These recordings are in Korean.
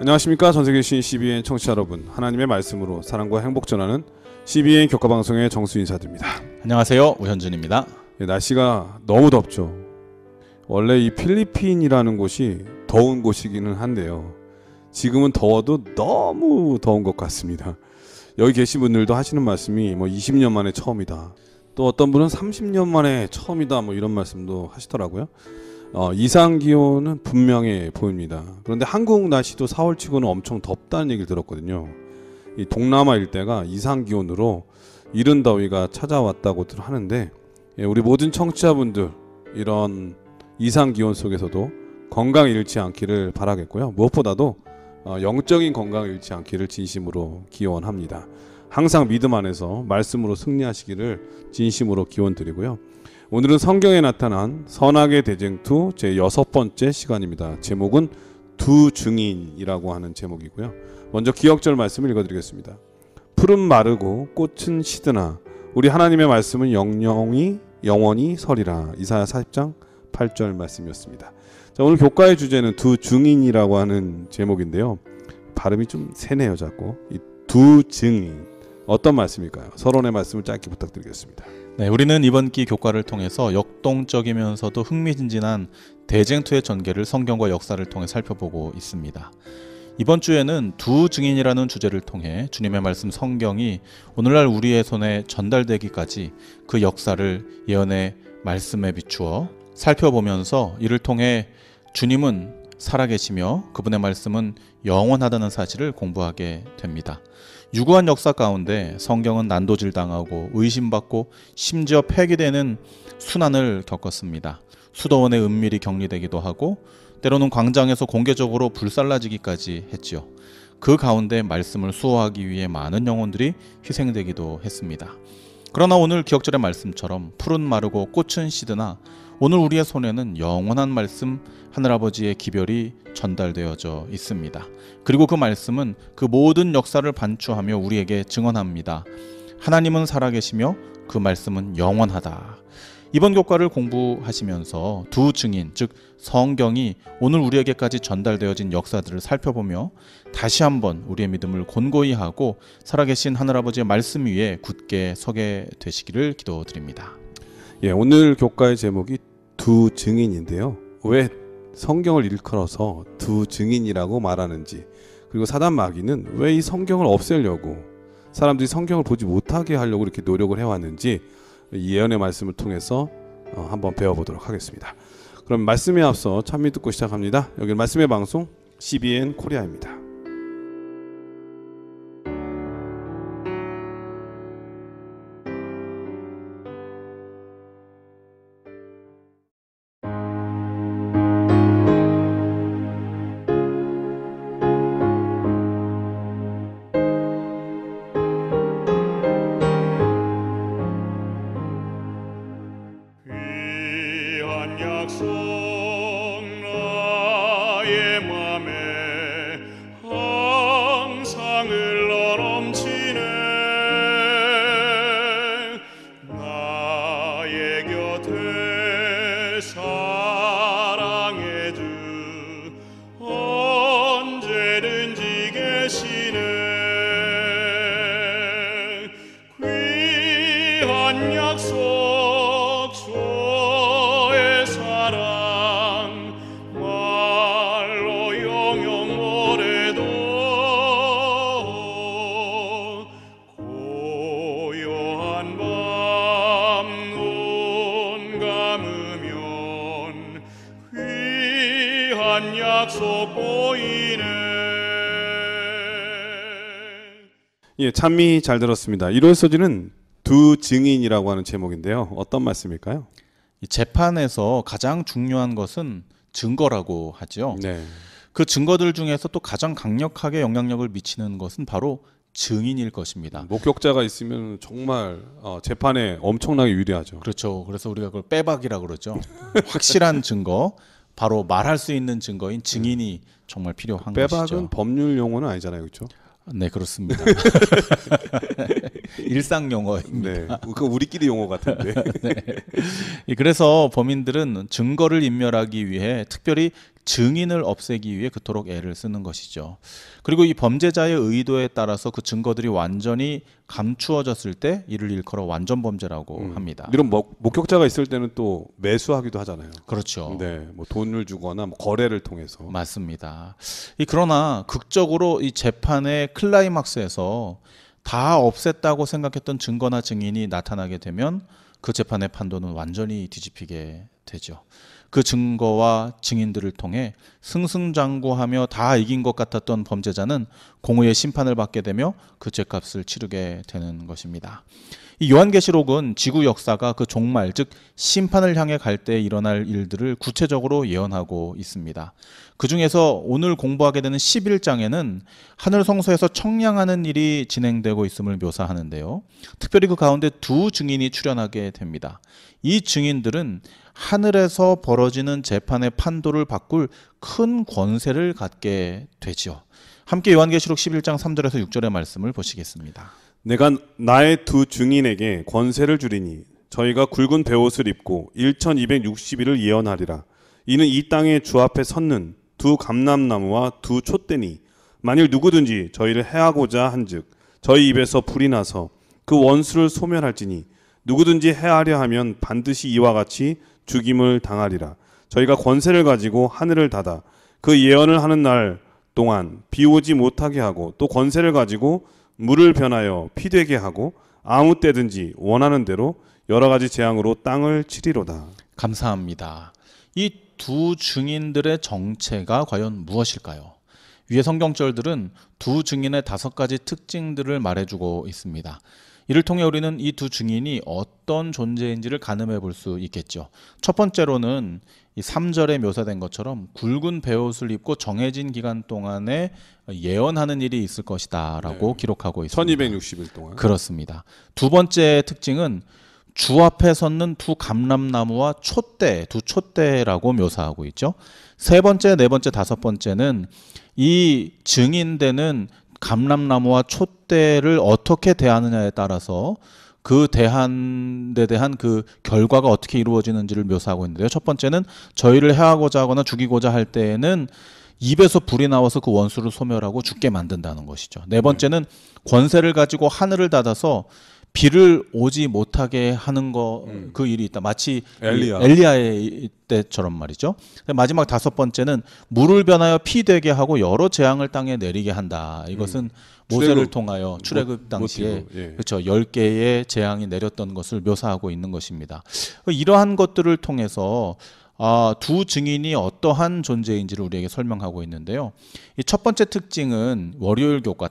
안녕하십니까. 전세계 시 CBN 청취자 여러분, 하나님의 말씀으로 사랑과 행복 전하는 CBN 교과방송의 정수 인사드립니다. 안녕하세요, 우현준입니다. 날씨가 너무 덥죠. 원래 이 필리핀이라는 곳이 더운 곳이기는 한데요, 지금은 더워도 너무 더운 것 같습니다. 여기 계신 분들도 하시는 말씀이 20년 만에 처음이다, 또 어떤 분은 30년 만에 처음이다, 이런 말씀도 하시더라고요. 이상 기온은 분명해 보입니다. 그런데 한국 날씨도 4월치고는 엄청 덥다는 얘기를 들었거든요. 이 동남아 일대가 이상 기온으로 이른 더위가 찾아왔다고들 하는데, 우리 모든 청취자분들 이런 이상 기온 속에서도 건강 잃지 않기를 바라겠고요. 무엇보다도 영적인 건강 잃지 않기를 진심으로 기원합니다. 항상 믿음 안에서 말씀으로 승리하시기를 진심으로 기원드리고요. 오늘은 성경에 나타난 선악의 대쟁투 제 6번째 시간입니다. 제목은 두 증인이라고 하는 제목이고요. 먼저 기억절 말씀을 읽어드리겠습니다. 풀은 마르고 꽃은 시드나 우리 하나님의 말씀은 영원히 서리라. 이사야 40장 8절 말씀이었습니다. 자, 오늘 교과의 주제는 두 증인이라고 하는 제목인데요. 발음이 좀 세네요, 자꾸. 이 두 증인, 어떤 말씀일까요? 서론의 말씀을 짧게 부탁드리겠습니다. 네, 우리는 이번 기 교과를 통해서 역동적이면서도 흥미진진한 대쟁투의 전개를 성경과 역사를 통해 살펴보고 있습니다. 이번 주에는 두 증인이라는 주제를 통해 주님의 말씀 성경이 오늘날 우리의 손에 전달되기까지 그 역사를 예언의 말씀에 비추어 살펴보면서 이를 통해 주님은 살아계시며 그분의 말씀은 영원하다는 사실을 공부하게 됩니다. 유구한 역사 가운데 성경은 난도질당하고 의심받고 심지어 폐기되는 순환을 겪었습니다. 수도원에 은밀히 격리되기도 하고 때로는 광장에서 공개적으로 불살라지기까지 했지요. 그 가운데 말씀을 수호하기 위해 많은 영혼들이 희생되기도 했습니다. 그러나 오늘 기억절의 말씀처럼 풀은 마르고 꽃은 시드나 오늘 우리의 손에는 영원한 말씀 하늘아버지의 기별이 전달되어져 있습니다. 그리고 그 말씀은 그 모든 역사를 반추하며 우리에게 증언합니다. 하나님은 살아계시며 그 말씀은 영원하다. 이번 교과를 공부하시면서 두 증인, 즉 성경이 오늘 우리에게까지 전달되어진 역사들을 살펴보며 다시 한번 우리의 믿음을 곤고히 하고 살아계신 하늘아버지의 말씀 위에 굳게 서게 되시기를 기도드립니다. 오늘 교과의 제목이 두 증인인데요. 왜 성경을 일컬어서 두 증인이라고 말하는지, 그리고 사단 마귀는 왜 이 성경을 없애려고, 사람들이 성경을 보지 못하게 하려고 이렇게 노력을 해왔는지 이 예언의 말씀을 통해서 한번 배워보도록 하겠습니다. 그럼 말씀에 앞서 찬미 듣고 시작합니다. 여기는 말씀의 방송 CBN 코리아입니다. 찬미 잘 들었습니다. 1월 소지는 두 증인이라고 하는 제목인데요. 어떤 말씀일까요? 이 재판에서 가장 중요한 것은 증거라고 하죠. 네. 그 증거들 중에서 또 가장 강력하게 영향력을 미치는 것은 바로 증인일 것입니다. 목격자가 있으면 정말 재판에 엄청나게 유리하죠. 그렇죠. 그래서 우리가 그걸 빼박이라고 그러죠. 확실한 증거, 바로 말할 수 있는 증거인 증인이 정말 필요한 것이죠. 빼박은 법률 용어는 아니잖아요, 그렇죠? 네, 그렇습니다. 일상 용어입니다. 네, 그거 우리끼리 용어 같은데. 네. 그래서 범인들은 증거를 인멸하기 위해 특별히 증인을 없애기 위해 그토록 애를 쓰는 것이죠. 그리고 이 범죄자의 의도에 따라서 그 증거들이 완전히 감추어졌을 때 이를 일컬어 완전 범죄라고 합니다. 이런 목격자가 있을 때는 또 매수하기도 하잖아요. 그렇죠. 네, 뭐 돈을 주거나 뭐 거래를 통해서. 맞습니다. 그러나 극적으로 이 재판의 클라이막스에서 다 없앴다고 생각했던 증거나 증인이 나타나게 되면 그 재판의 판도는 완전히 뒤집히게 되죠. 그 증거와 증인들을 통해 승승장구하며 다 이긴 것 같았던 범죄자는 공의의 심판을 받게 되며 그 죄값을 치르게 되는 것입니다. 이 요한계시록은 지구 역사가 그 종말, 즉 심판을 향해 갈 때 일어날 일들을 구체적으로 예언하고 있습니다. 그 중에서 오늘 공부하게 되는 11장에는 하늘 성소에서 청량하는 일이 진행되고 있음을 묘사하는데요. 특별히 그 가운데 두 증인이 출연하게 됩니다. 이 증인들은 하늘에서 벌어지는 재판의 판도를 바꿀 큰 권세를 갖게 되죠. 함께 요한계시록 11장 3절에서 6절의 말씀을 보시겠습니다. 내가 나의 두 증인에게 권세를 주리니 저희가 굵은 베옷을 입고 1260일을 예언하리라. 이는 이 땅의 주 앞에 섰는 두 감람나무와 두 촛대니 만일 누구든지 저희를 해하고자 한즉 저희 입에서 불이 나서 그 원수를 소멸할지니 누구든지 해하려 하면 반드시 이와 같이 죽임을 당하리라. 저희가 권세를 가지고 하늘을 닫아 그 예언을 하는 날 동안 비 오지 못하게 하고 또 권세를 가지고 물을 변하여 피 되게 하고 아무 때든지 원하는 대로 여러 가지 재앙으로 땅을 치리로다. 감사합니다. 이 두 증인들의 정체가 과연 무엇일까요? 위의 성경절들은 두 증인의 5가지 특징들을 말해주고 있습니다. 이를 통해 우리는 이 두 증인이 어떤 존재인지를 가늠해 볼 수 있겠죠. 첫 번째로는 이 3절에 묘사된 것처럼 굵은 베옷을 입고 정해진 기간 동안에 예언하는 일이 있을 것이다 라고 기록하고 있습니다. 1260일 동안. 그렇습니다. 두 번째 특징은 주 앞에 섰는 두 감람나무와 촛대, 두 촛대라고 묘사하고 있죠. 세 번째, 네 번째, 다섯 번째는 이 증인되는 감람나무와 촛대를 어떻게 대하느냐에 따라서 그 대한에 대한 그 결과가 어떻게 이루어지는지를 묘사하고 있는데요. 첫 번째는 저희를 해하고자 하거나 죽이고자 할 때에는 입에서 불이 나와서 그 원수를 소멸하고 죽게 만든다는 것이죠. 네 번째는 권세를 가지고 하늘을 닫아서 비를 오지 못하게 하는 그 일이 있다. 마치 엘리야의 때처럼 말이죠. 마지막 다섯 번째는 물을 변하여 피 되게 하고 여러 재앙을 땅에 내리게 한다. 이것은 모세를 통하여 출애굽 당시에 그렇죠. 10개의 재앙이 내렸던 것을 묘사하고 있는 것입니다. 이러한 것들을 통해서 두 증인이 어떠한 존재인지를 우리에게 설명하고 있는데요. 이 첫 번째 특징은 월요일 교과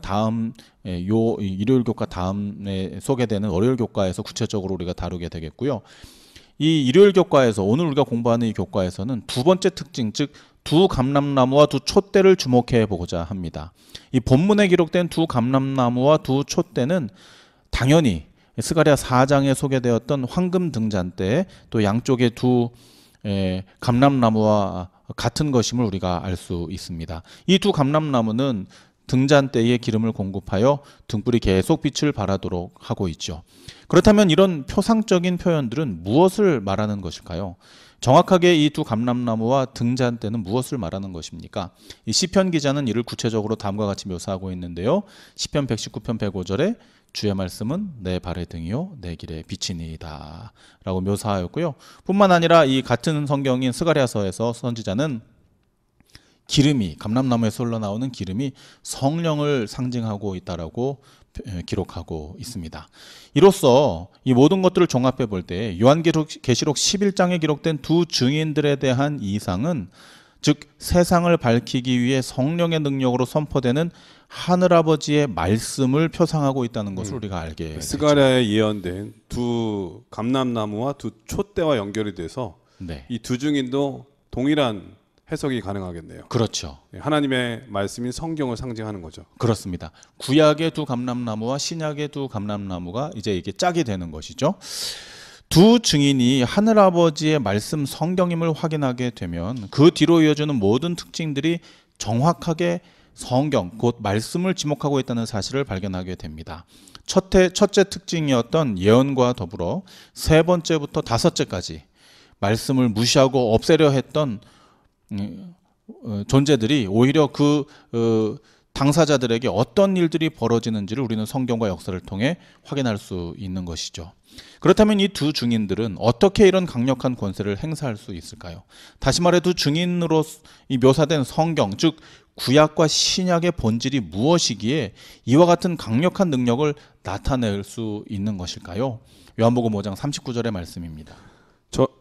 일요일 교과 다음에 소개되는 월요일 교과에서 구체적으로 우리가 다루게 되겠고요. 이 일요일 교과에서 오늘 우리가 공부하는 이 교과에서는 두 번째 특징, 즉 두 감람나무와 두 촛대를 주목해 보고자 합니다. 이 본문에 기록된 두 감람나무와 두 촛대는 당연히 스가랴 4장에 소개되었던 황금 등잔대 또 양쪽에 두 감람나무와 같은 것임을 우리가 알 수 있습니다. 이 두 감람나무는 등잔대에 기름을 공급하여 등불이 계속 빛을 발하도록 하고 있죠. 그렇다면 이런 표상적인 표현들은 무엇을 말하는 것일까요? 정확하게 이 두 감람나무와 등잔대는 무엇을 말하는 것입니까? 이 시편 기자는 이를 구체적으로 다음과 같이 묘사하고 있는데요. 시편 119편 105절에 주의 말씀은 내 발의 등이요 내 길의 빛이니이다 라고 묘사하였고요. 뿐만 아니라 이 같은 성경인 스가랴서에서 선지자는 기름이 감람나무에서 흘러나오는 기름이 성령을 상징하고 있다라고 기록하고 있습니다. 이로써 이 모든 것들을 종합해 볼 때 요한계시록 11장에 기록된 두 증인들에 대한 이상은 즉 세상을 밝히기 위해 성령의 능력으로 선포되는 하늘아버지의 말씀을 표상하고 있다는 것을 우리가 알게 되죠. 스가랴에 예언된 두 감람나무와 두 촛대와 연결이 돼서 이 두 증인도 동일한 해석이 가능하겠네요. 그렇죠. 하나님의 말씀인 성경을 상징하는 거죠. 그렇습니다. 구약의 두 감람나무와 신약의 두 감람나무가 이제 이게 짝이 되는 것이죠. 두 증인이 하늘아버지의 말씀 성경임을 확인하게 되면 그 뒤로 이어지는 모든 특징들이 정확하게 성경, 곧 말씀을 지목하고 있다는 사실을 발견하게 됩니다. 첫째 특징이었던 예언과 더불어 세 번째부터 다섯째까지 말씀을 무시하고 없애려 했던 존재들이 오히려 그 당사자들에게 어떤 일들이 벌어지는지를 우리는 성경과 역사를 통해 확인할 수 있는 것이죠. 그렇다면 이 두 증인들은 어떻게 이런 강력한 권세를 행사할 수 있을까요? 다시 말해 두 증인으로 묘사된 성경, 즉 구약과 신약의 본질이 무엇이기에 이와 같은 강력한 능력을 나타낼 수 있는 것일까요? 요한복음 5장 39절의 말씀입니다.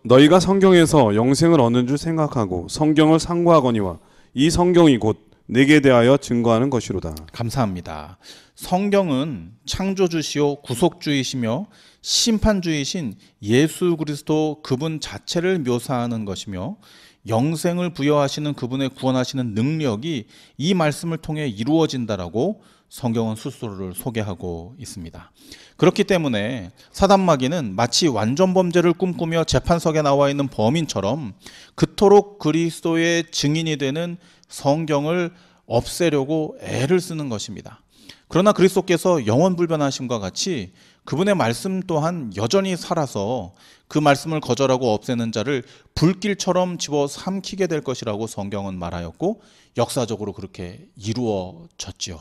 너희가 성경에서 영생을 얻는 줄 생각하고 성경을 상고하거니와 이 성경이 곧 내게 대하여 증거하는 것이로다. 감사합니다. 성경은 창조주시요 구속주이시며 심판주이신 예수 그리스도 그분 자체를 묘사하는 것이며 영생을 부여하시는 그분의 구원하시는 능력이 이 말씀을 통해 이루어진다라고 성경은 스스로를 소개하고 있습니다. 그렇기 때문에 사단마귀는 마치 완전 범죄를 꿈꾸며 재판석에 나와 있는 범인처럼 그토록 그리스도의 증인이 되는 성경을 없애려고 애를 쓰는 것입니다. 그러나 그리스도께서 영원불변하심과 같이 그분의 말씀 또한 여전히 살아서 그 말씀을 거절하고 없애는 자를 불길처럼 집어 삼키게 될 것이라고 성경은 말하였고 역사적으로 그렇게 이루어졌지요.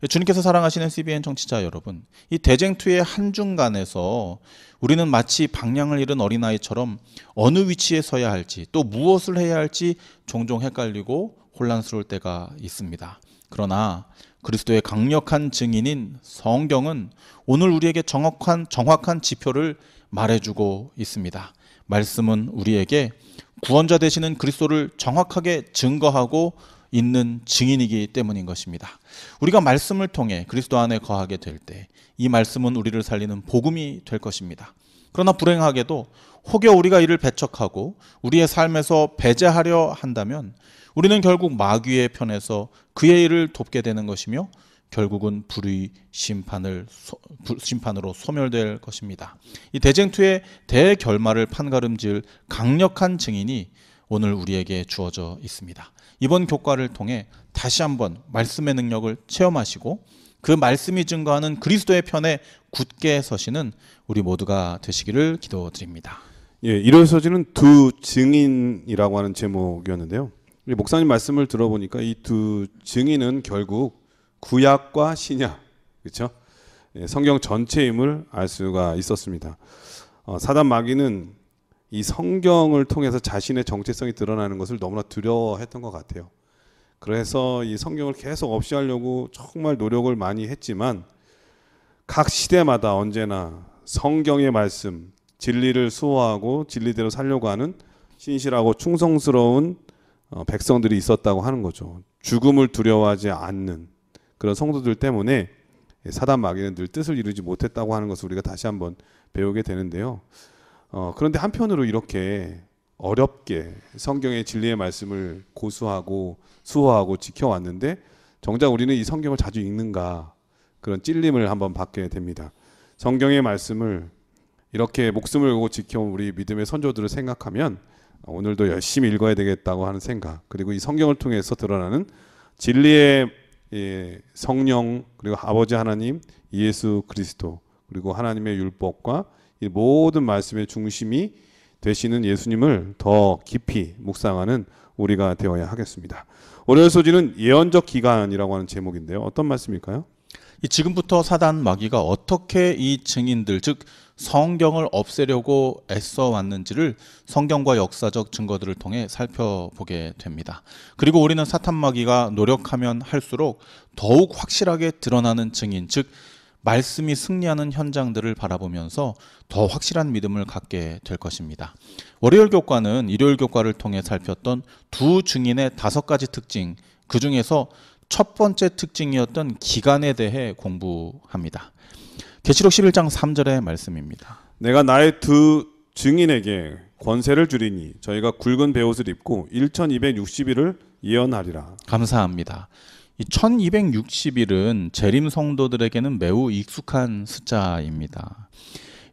주님께서 사랑하시는 CBN 청취자 여러분, 이 대쟁투의 한중간에서 우리는 마치 방향을 잃은 어린아이처럼 어느 위치에 서야 할지 또 무엇을 해야 할지 종종 헷갈리고 혼란스러울 때가 있습니다. 그러나 그리스도의 강력한 증인인 성경은 오늘 우리에게 정확한 지표를 말해주고 있습니다. 말씀은 우리에게 구원자 되시는 그리스도를 정확하게 증거하고 있는 증인이기 때문인 것입니다. 우리가 말씀을 통해 그리스도 안에 거하게 될 때 이 말씀은 우리를 살리는 복음이 될 것입니다. 그러나 불행하게도 혹여 우리가 이를 배척하고 우리의 삶에서 배제하려 한다면 우리는 결국 마귀의 편에서 그의 일을 돕게 되는 것이며 결국은 불의 심판으로 소멸될 것입니다. 이 대쟁투의 대결말을 판가름질 강력한 증인이 오늘 우리에게 주어져 있습니다. 이번 교과를 통해 다시 한번 말씀의 능력을 체험하시고 그 말씀이 증거하는 그리스도의 편에 굳게 서시는 우리 모두가 되시기를 기도드립니다. 예, 이루어지는 두 증인이라고 하는 제목이었는데요. 우리 목사님 말씀을 들어보니까 이 두 증인은 결국 구약과 신약, 그렇죠? 예, 성경 전체임을 알 수가 있었습니다. 사단 마귀는 이 성경을 통해서 자신의 정체성이 드러나는 것을 너무나 두려워했던 것 같아요. 그래서 이 성경을 계속 없이 하려고 정말 노력을 많이 했지만 각 시대마다 언제나 성경의 말씀, 진리를 수호하고 진리대로 살려고 하는 신실하고 충성스러운 백성들이 있었다고 하는 거죠. 죽음을 두려워하지 않는 그런 성도들 때문에 사단 마귀는 늘 뜻을 이루지 못했다고 하는 것을 우리가 다시 한번 배우게 되는데요. 그런데 한편으로 이렇게 어렵게 성경의 진리의 말씀을 고수하고 수호하고 지켜왔는데 정작 우리는 이 성경을 자주 읽는가 그런 찔림을 한번 받게 됩니다. 성경의 말씀을 이렇게 목숨을 걸고 지켜온 우리 믿음의 선조들을 생각하면 오늘도 열심히 읽어야 되겠다고 하는 생각, 그리고 이 성경을 통해서 드러나는 진리의 성령, 그리고 아버지 하나님, 예수 그리스도, 그리고 하나님의 율법과 이 모든 말씀의 중심이 되시는 예수님을 더 깊이 묵상하는 우리가 되어야 하겠습니다. 오늘 소지는 예언적 기간이라고 하는 제목인데요. 어떤 말씀일까요? 지금부터 사단 마귀가 어떻게 이 증인들, 즉 성경을 없애려고 애써 왔는지를 성경과 역사적 증거들을 통해 살펴보게 됩니다. 그리고 우리는 사탄 마귀가 노력하면 할수록 더욱 확실하게 드러나는 증인, 즉 말씀이 승리하는 현장들을 바라보면서 더 확실한 믿음을 갖게 될 것입니다. 월요일 교과는 일요일 교과를 통해 살폈던 두 증인의 5가지 특징, 그 중에서 첫 번째 특징이었던 기간에 대해 공부합니다. 계시록 11장 3절의 말씀입니다. 내가 나의 두 증인에게 권세를 주리니 저희가 굵은 베옷을 입고 1260일을 예언하리라. 감사합니다. 이 1260일은 재림 성도들에게는 매우 익숙한 숫자입니다.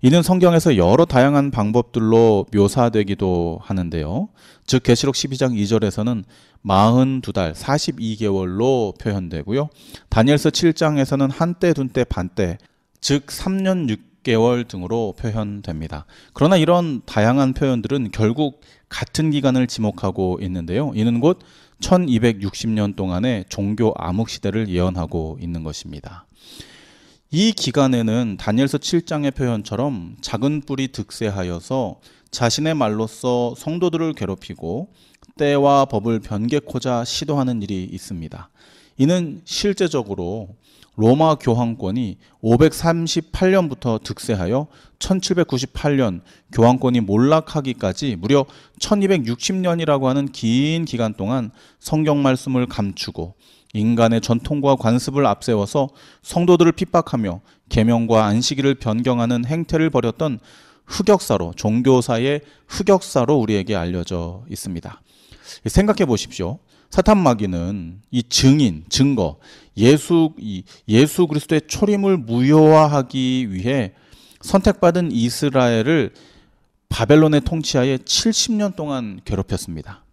이는 성경에서 여러 다양한 방법들로 묘사되기도 하는데요. 즉 계시록 12장 2절에서는 42달 42개월로 표현되고요. 다니엘서 7장에서는 한때 둔때 반때 즉 3년 6개월 등으로 표현됩니다. 그러나 이런 다양한 표현들은 결국 같은 기간을 지목하고 있는데요. 이는 곧 1260년 동안의 종교 암흑 시대를 예언하고 있는 것입니다. 이 기간에는 다니엘서 7장의 표현처럼 작은 뿔이 득세하여서 자신의 말로써 성도들을 괴롭히고 때와 법을 변개코자 시도하는 일이 있습니다. 이는 실제적으로 로마 교황권이 538년부터 득세하여 1798년 교황권이 몰락하기까지 무려 1260년이라고 하는 긴 기간 동안 성경 말씀을 감추고 인간의 전통과 관습을 앞세워서 성도들을 핍박하며 계명과 안식일을 변경하는 행태를 벌였던 흑역사로, 종교사의 흑역사로 우리에게 알려져 있습니다. 생각해 보십시오. 사탄 마귀는 이 증인, 증거, 예수 그리스도의 초림을 무효화하기 위해 선택받은 이스라엘을 바벨론의 통치하에 70년 동안 괴롭혔습니다.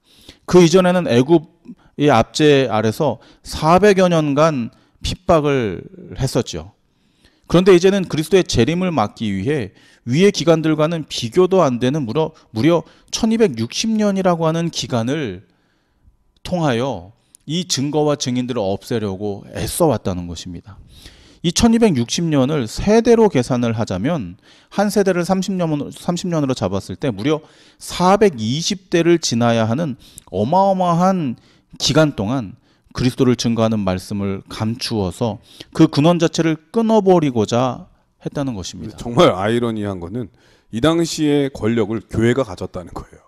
그 이전에는 애굽의 압제 아래서 400여 년간 핍박을 했었죠. 그런데 이제는 그리스도의 재림을 막기 위해 위의 기간들과는 비교도 안 되는 무려 1260년이라고 하는 기간을 통하여 이 증거와 증인들을 없애려고 애써왔다는 것입니다. 이 1260년을 세대로 계산을 하자면 한 세대를 30년으로 잡았을 때 무려 420대를 지나야 하는 어마어마한 기간 동안 그리스도를 증거하는 말씀을 감추어서 그 근원 자체를 끊어버리고자 했다는 것입니다. 정말 아이러니한 거는 이 당시의 권력을 교회가 가졌다는 거예요.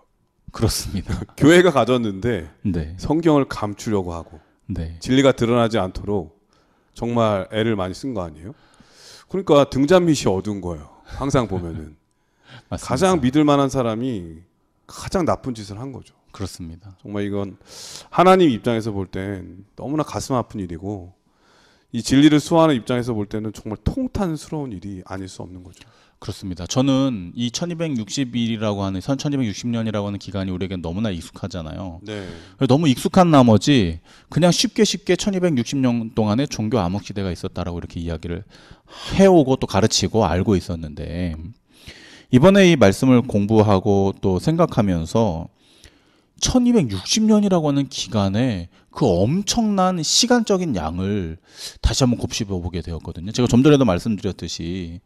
그렇습니다. 교회가 가졌는데 네. 성경을 감추려고 하고 네. 진리가 드러나지 않도록 정말 애를 많이 쓴 거 아니에요? 그러니까 등잔밑이 어두운 거예요. 항상 보면은 맞습니다. 가장 믿을 만한 사람이 가장 나쁜 짓을 한 거죠. 그렇습니다. 정말 이건 하나님 입장에서 볼 땐 너무나 가슴 아픈 일이고 이 진리를 수호하는 입장에서 볼 때는 정말 통탄스러운 일이 아닐 수 없는 거죠. 그렇습니다. 저는 이 1260일이라고 하는 1260년이라고 하는 기간이 우리에게 너무나 익숙하잖아요. 네. 너무 익숙한 나머지 그냥 쉽게 1260년 동안의 종교 암흑 시대가 있었다라고 이렇게 이야기를 해오고 또 가르치고 알고 있었는데 이번에 이 말씀을 공부하고 또 생각하면서 1260년이라고 하는 기간에 그 엄청난 시간적인 양을 다시 한번 곱씹어 보게 되었거든요. 제가 좀 전에도 말씀드렸듯이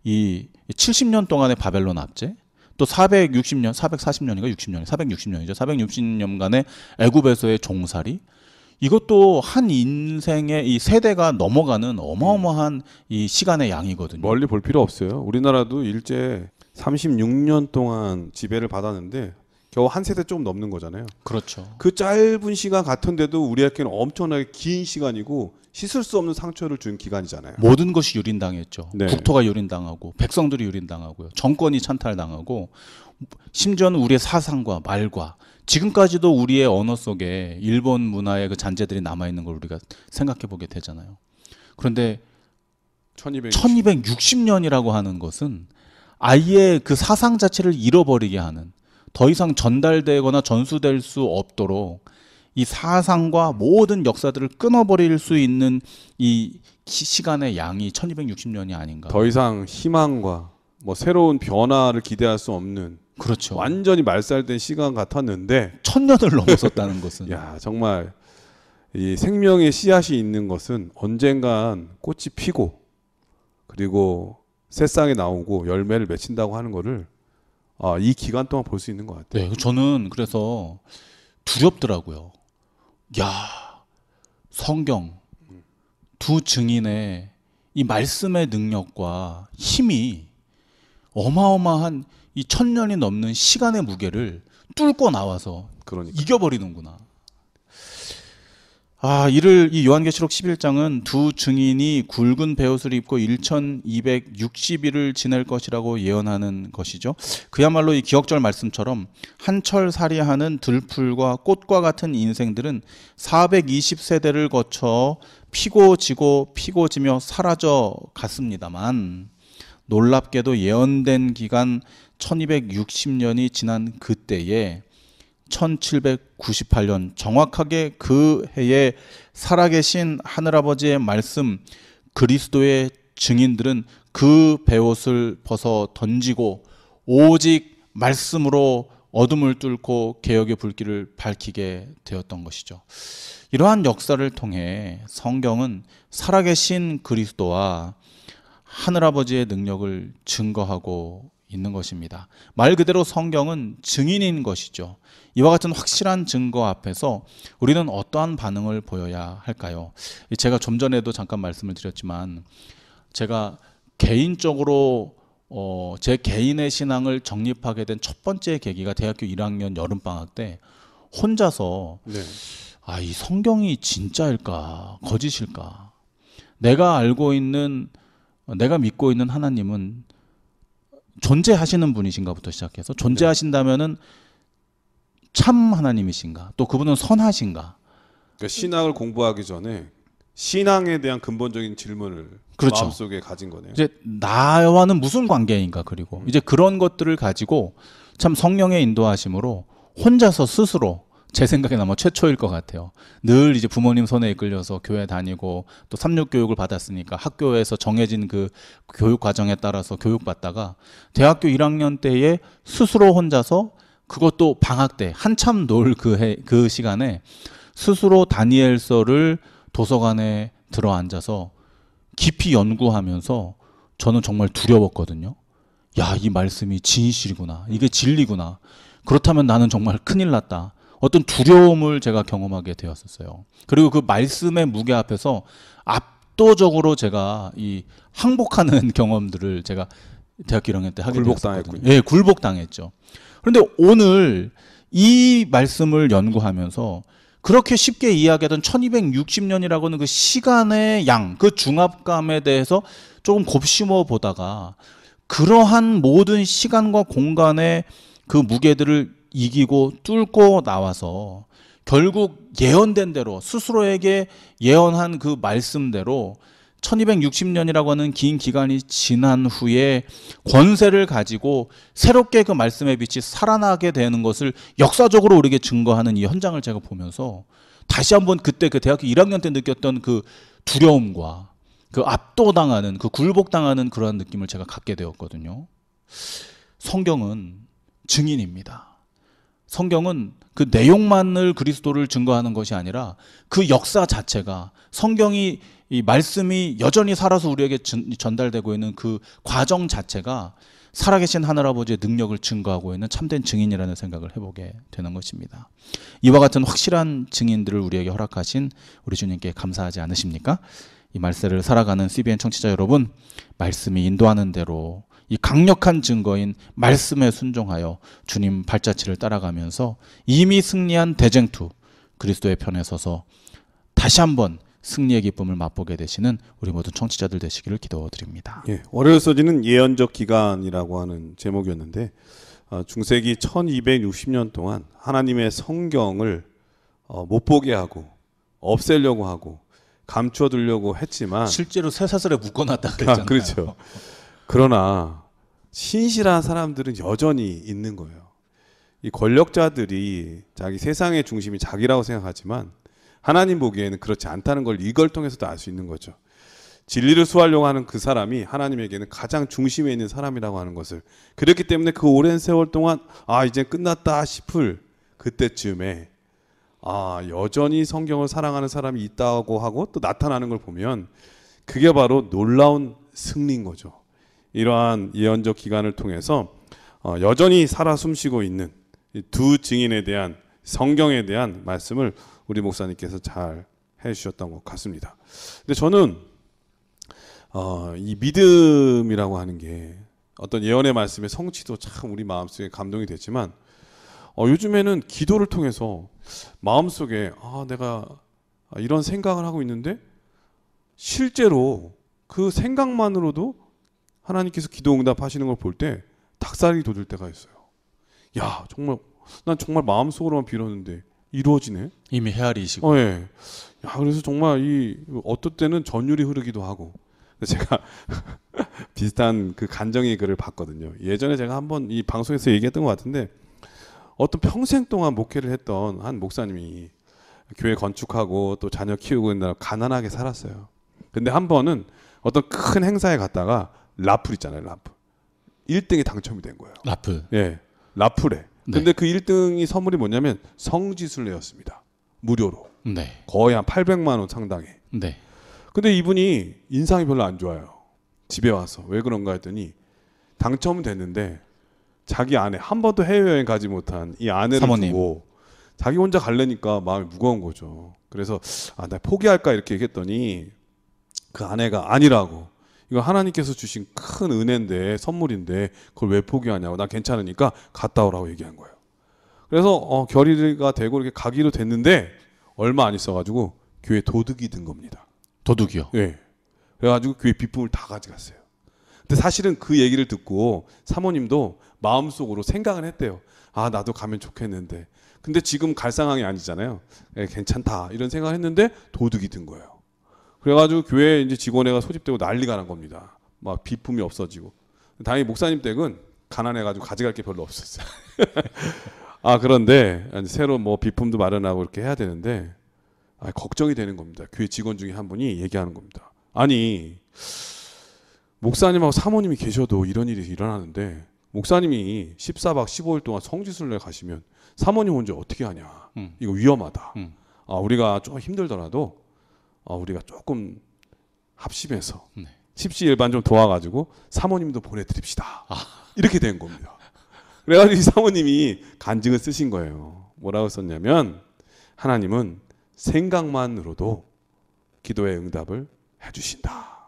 이 70년 동안의 바벨론 압제, 또 460년, 440년인가 60년, 460년이죠. 460년간의 애굽에서의 종살이, 이것도 한 인생의 이 세대가 넘어가는 어마어마한 이 시간의 양이거든요. 멀리 볼 필요 없어요. 우리나라도 일제 36년 동안 지배를 받았는데 겨우 한 세대 좀 넘는 거잖아요. 그렇죠. 그 짧은 시간 같은데도 우리에게는 엄청나게 긴 시간이고 씻을 수 없는 상처를 준 기간이잖아요. 모든 것이 유린당했죠. 네. 국토가 유린당하고 백성들이 유린당하고요. 정권이 찬탈당하고 심지어는 우리의 사상과 말과 지금까지도 우리의 언어 속에 일본 문화의 그 잔재들이 남아있는 걸 우리가 생각해 보게 되잖아요. 그런데 1260년이라고 하는 것은 아예 그 사상 자체를 잃어버리게 하는, 더 이상 전달되거나 전수될 수 없도록 이 사상과 모든 역사들을 끊어버릴 수 있는 이 시간의 양이 1260년이 아닌가. 더 이상 희망과 뭐 새로운 변화를 기대할 수 없는, 그렇죠. 완전히 말살된 시간 같았는데 1000년을 넘어섰다는 것은 야, 정말 이 생명의 씨앗이 있는 것은 언젠간 꽃이 피고 그리고 새싹이 나오고 열매를 맺힌다고 하는 거를 이 기간 동안 볼 수 있는 것 같아요. 네, 저는 그래서 두렵더라고요. 야, 성경 두 증인의 이 말씀의 능력과 힘이 어마어마한 이 1000년이 넘는 시간의 무게를 뚫고 나와서 그러니까 이겨버리는구나. 이 요한계시록 11장은 두 증인이 굵은 베옷을 입고 1260일을 지낼 것이라고 예언하는 것이죠. 그야말로 이 기억절 말씀처럼 한철살이하는 들풀과 꽃과 같은 인생들은 420세대를 거쳐 피고 지고 피고 지며 사라져 갔습니다만, 놀랍게도 예언된 기간 1260년이 지난 그때에 1798년 정확하게 그 해에 살아계신 하늘아버지의 말씀, 그리스도의 증인들은 그 베옷을 벗어 던지고 오직 말씀으로 어둠을 뚫고 개혁의 불길을 밝히게 되었던 것이죠. 이러한 역사를 통해 성경은 살아계신 그리스도와 하늘아버지의 능력을 증거하고 있는 것입니다. 말 그대로 성경은 증인인 것이죠. 이와 같은 확실한 증거 앞에서 우리는 어떠한 반응을 보여야 할까요? 제가 좀 전에도 잠깐 말씀을 드렸지만 제가 개인적으로 제 개인의 신앙을 정립하게 된 첫 번째 계기가 대학교 1학년 여름방학 때 혼자서 네. 이 성경이 진짜일까 거짓일까, 내가 믿고 있는 하나님은 존재하시는 분이신가부터 시작해서 존재하신다면은 참 하나님이신가, 또 그분은 선하신가. 그러니까 신앙을 공부하기 전에 신앙에 대한 근본적인 질문을 그렇죠. 마음속에 가진 거네요. 이제 나와는 무슨 관계인가, 그리고 이제 그런 것들을 가지고 참 성령의 인도하심으로 혼자서 스스로, 제 생각에는 아마 최초일 것 같아요. 늘 이제 부모님 손에 이끌려서 교회 다니고 또 삼육 교육을 받았으니까 학교에서 정해진 그 교육 과정에 따라서 교육받다가 대학교 1학년 때에 스스로 혼자서, 그것도 방학 때 한참 놀 그 시간에 스스로 다니엘서를 도서관에 들어 앉아서 깊이 연구하면서 저는 정말 두려웠거든요. 야, 이 말씀이 진실이구나, 이게 진리구나, 그렇다면 나는 정말 큰일 났다, 어떤 두려움을 제가 경험하게 되었었어요. 그리고 그 말씀의 무게 앞에서 압도적으로 제가 이 항복하는 경험들을 제가 대학교 1학년 때 하게 되었거든요. 예, 굴복당했죠. 그런데 오늘 이 말씀을 연구하면서 그렇게 쉽게 이야기하던 1260년이라고는 그 시간의 양, 그 중압감에 대해서 조금 곱씹어 보다가 그러한 모든 시간과 공간의 그 무게들을 이기고 뚫고 나와서 결국 예언된 대로, 스스로에게 예언한 그 말씀대로 1260년이라고 하는 긴 기간이 지난 후에 권세를 가지고 새롭게 그 말씀의 빛이 살아나게 되는 것을 역사적으로 우리에게 증거하는 이 현장을 제가 보면서 다시 한번 그때 그 대학교 1학년 때 느꼈던 그 두려움과 그 압도당하는, 그 굴복당하는 그러한 느낌을 제가 갖게 되었거든요. 성경은 증인입니다. 성경은 그 내용만을 그리스도를 증거하는 것이 아니라 그 역사 자체가, 성경이 이 말씀이 여전히 살아서 우리에게 전달되고 있는 그 과정 자체가 살아계신 하늘아버지의 능력을 증거하고 있는 참된 증인이라는 생각을 해보게 되는 것입니다. 이와 같은 확실한 증인들을 우리에게 허락하신 우리 주님께 감사하지 않으십니까? 이 말세를 살아가는 CBN 청취자 여러분, 말씀이 인도하는 대로 이 강력한 증거인 말씀에 순종하여 주님 발자취를 따라가면서 이미 승리한 대쟁투 그리스도의 편에 서서 다시 한번 승리의 기쁨을 맛보게 되시는 우리 모든 청취자들 되시기를 기도드립니다. 예, 월요일 서지는 예언적 기간이라고 하는 제목이었는데 중세기 1260년 동안 하나님의 성경을 못 보게 하고 없애려고 하고 감춰두려고 했지만 실제로 쇠사슬에 묶어놨다 그랬잖아요. 그렇죠. 그러나 신실한 사람들은 여전히 있는 거예요. 이 권력자들이 자기 세상의 중심이 자기라고 생각하지만 하나님 보기에는 그렇지 않다는 걸 이걸 통해서도 알 수 있는 거죠. 진리를 수하려고 하는 그 사람이 하나님에게는 가장 중심에 있는 사람이라고 하는 것을, 그렇기 때문에 그 오랜 세월 동안 이제 끝났다 싶을 그때쯤에 여전히 성경을 사랑하는 사람이 있다고 하고 또 나타나는 걸 보면 그게 바로 놀라운 승리인 거죠. 이러한 예언적 기간을 통해서 여전히 살아 숨쉬고 있는 두 증인에 대한, 성경에 대한 말씀을 우리 목사님께서 잘 해주셨던 것 같습니다. 근데 저는 이 믿음이라고 하는 게 어떤 예언의 말씀의 성취도 참 우리 마음속에 감동이 되지만 요즘에는 기도를 통해서 마음속에 내가 이런 생각을 하고 있는데 실제로 그 생각만으로도 하나님께서 기도 응답하시는 걸 볼 때 닭살이 돋을 때가 있어요. 야, 난 정말 마음속으로만 빌었는데 이루어지네. 이미 헤아리시고. 예. 야, 그래서 정말 어떨 때는 전율이 흐르기도 하고. 제가 비슷한 그 간정의 글을 봤거든요. 예전에 제가 한번 이 방송에서 얘기했던 것 같은데 어떤 평생 동안 목회를 했던 한 목사님이 교회 건축하고 또 자녀 키우고 있느라 가난하게 살았어요. 근데 한 번은 어떤 큰 행사에 갔다가 라플 있잖아요. 라플. 1등이 당첨이 된 거예요. 라플. 예. 라플에. 근데 그 1등이 선물이 뭐냐면 성지순례였습니다. 무료로. 네. 거의 한 800만 원 상당의. 네. 근데 이분이 인상이 별로 안 좋아요. 집에 와서 왜 그런가 했더니 당첨은 됐는데 자기 아내, 한 번도 해외여행 가지 못한 이 아내를 사모님. 두고 자기 혼자 갈래니까 마음이 무거운 거죠. 그래서 나 포기할까 이렇게 얘기했더니 그 아내가 아니라고, 이거 하나님께서 주신 큰 은혜인데, 선물인데 그걸 왜 포기하냐고, 나 괜찮으니까 갔다 오라고 얘기한 거예요. 그래서 결의가 되고 이렇게 가기로 됐는데 얼마 안 있어가지고 교회 도둑이 든 겁니다. 도둑이요? 예. 그래가지고 교회 비품을 다 가져갔어요. 근데 사실은 그 얘기를 듣고 사모님도 마음속으로 생각은 했대요. 나도 가면 좋겠는데. 근데 지금 갈 상황이 아니잖아요. 괜찮다 이런 생각을 했는데 도둑이 든 거예요. 그래가지고 교회 이제 직원회가 소집되고 난리가 난 겁니다. 막 비품이 없어지고. 다행히 목사님 댁은 가난해가지고 가져갈 게 별로 없었어요. 그런데 새로 뭐 비품도 마련하고 이렇게 해야 되는데 걱정이 되는 겁니다. 교회 직원 중에 한 분이 얘기하는 겁니다. 아니, 목사님하고 사모님이 계셔도 이런 일이 일어나는데 목사님이 14박 15일 동안 성지순례 가시면 사모님 혼자 어떻게 하냐. 이거 위험하다. 우리가 좀 힘들더라도 우리가 조금 합심해서 십시일반 좀 도와가지고 사모님도 보내드립시다. 이렇게 된 겁니다. 그래가지고 이 사모님이 간증을 쓰신 거예요. 뭐라고 썼냐면, 하나님은 생각만으로도 기도의 응답을 해주신다.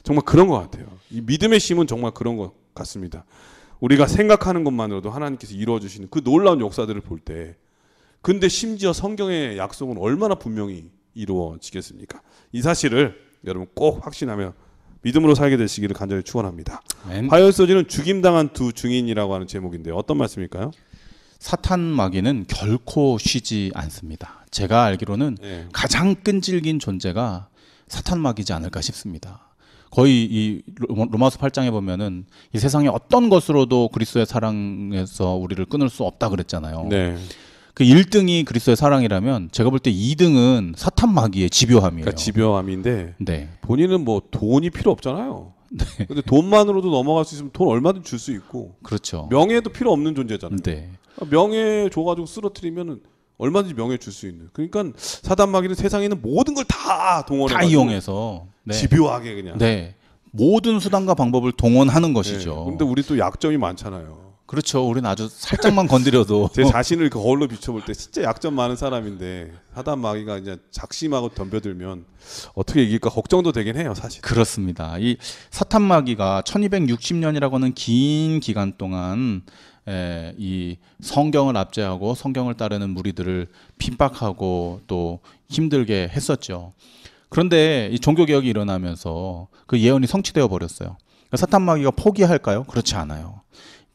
정말 그런 것 같아요. 이 믿음의 힘은 정말 그런 것 같습니다. 우리가 생각하는 것만으로도 하나님께서 이루어주시는 그 놀라운 역사들을 볼 때, 근데 심지어 성경의 약속은 얼마나 분명히 이루어지겠습니까? 이 사실을 여러분 꼭 확신하며 믿음으로 살게 되시기를 간절히 축원합니다. 화요일서지는 죽임당한 두 증인이라고 하는 제목인데요. 어떤 말씀일까요? 사탄 마귀는 결코 쉬지 않습니다. 제가 알기로는 가장 끈질긴 존재가 사탄 마귀지 않을까 싶습니다. 거의 이 로마서 8장에 보면은 이 세상의 어떤 것으로도 그리스도의 사랑에서 우리를 끊을 수 없다 그랬잖아요. 네. 그 1등이 그리스도의 사랑이라면 제가 볼 때 2등은 사탄 마귀의 집요함이에요. 그러니까 집요함인데 네. 본인은 뭐 돈이 필요 없잖아요. 네. 근데 돈만으로도 넘어갈 수 있으면 돈 얼마든지 줄 수 있고, 그렇죠. 명예도 필요 없는 존재잖아요. 네. 명예 줘가지고 쓰러뜨리면 얼마든지 명예 줄 수 있는. 그러니까 사단 마귀는 세상에 있는 모든 걸 다 동원해, 다 이용해서 집요하게 그냥. 네. 모든 수단과 방법을 동원하는 것이죠. 근데 우리 또 약점이 많잖아요. 그렇죠. 우리는 아주 살짝만 건드려도 제 자신을 거울로 비춰볼 때 진짜 약점 많은 사람인데, 사단 마귀가 이제 작심하고 덤벼들면 어떻게 이길까 걱정도 되긴 해요, 사실. 그렇습니다. 이 사탄 마귀가 1260년이라고 하는 긴 기간 동안 이 성경을 압제하고 성경을 따르는 무리들을 핍박하고 또 힘들게 했었죠. 그런데 이 종교개혁이 일어나면서 그 예언이 성취되어 버렸어요. 사탄 마귀가 포기할까요? 그렇지 않아요.